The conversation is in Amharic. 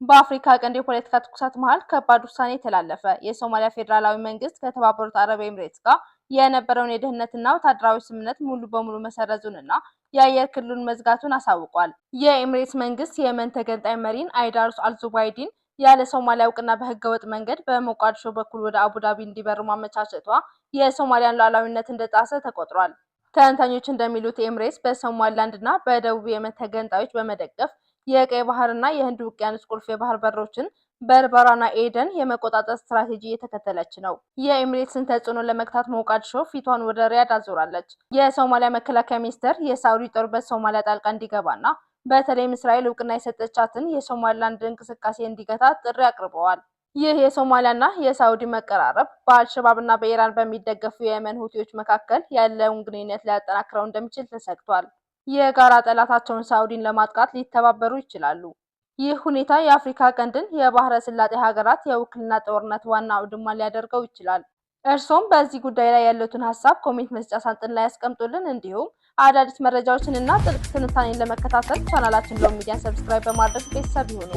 በአፍሪካ ቀንድ የፖለቲካ ትኩሳት መሃል ከባድ ውሳኔ ተላለፈ። የሶማሊያ ፌዴራላዊ መንግስት ከተባበሩት አረብ ኤምሬትስ ጋር የነበረውን የደህንነትና ወታደራዊ ስምምነት ሙሉ በሙሉ መሰረዙንና የአየር ክልሉን መዝጋቱን አሳውቋል። የኤምሬትስ መንግስት የየመን ተገንጣይ መሪን አይዳሩስ አልዙባይዲን ያለ ሶማሊያ እውቅና በህገወጥ መንገድ በሞቃዲሾ በኩል ወደ አቡዳቢ እንዲበሩ ማመቻቸቷ የሶማሊያን ሉዓላዊነት እንደጣሰ ተቆጥሯል። ተንታኞች እንደሚሉት ኤምሬትስ በሶማሊላንድና በደቡብ የመን ተገንጣዮች በመደገፍ የቀይ ባህርና የህንድ ውቅያኖስ ቁልፍ የባህር በሮችን በርበራና ኤደን የመቆጣጠር ስትራቴጂ እየተከተለች ነው። የኤሚሬትስን ተጽዕኖ ለመግታት ሞቃዲሾ ፊቷን ወደ ሪያድ አዞራለች። የሶማሊያ መከላከያ ሚኒስቴር የሳውዲ ጦር በሶማሊያ ጣልቃ እንዲገባና በተለይም እስራኤል እውቅና የሰጠቻትን የሶማሊላንድ እንቅስቃሴ እንዲገታ ጥሪ አቅርበዋል። ይህ የሶማሊያና የሳውዲ መቀራረብ በአልሸባብና በኢራን በሚደገፉ የየመን ሁቲዎች መካከል ያለውን ግንኙነት ሊያጠናክረው እንደሚችል ተሰግቷል። የጋራ ጠላታቸውን ሳውዲን ለማጥቃት ሊተባበሩ ይችላሉ። ይህ ሁኔታ የአፍሪካ ቀንድን የባህረ ሰላጤ ሀገራት የውክልና ጦርነት ዋና አውድማ ሊያደርገው ይችላል። እርሶም በዚህ ጉዳይ ላይ ያሉትን ሀሳብ ኮሜንት መስጫ ሳጥን ላይ ያስቀምጡልን። እንዲሁም አዳዲስ መረጃዎችን እና ጥልቅ ትንታኔን ለመከታተል ቻናላችን ሎሚ ሚዲያን ሰብስክራይብ በማድረግ ቤተሰብ ይሁኑ።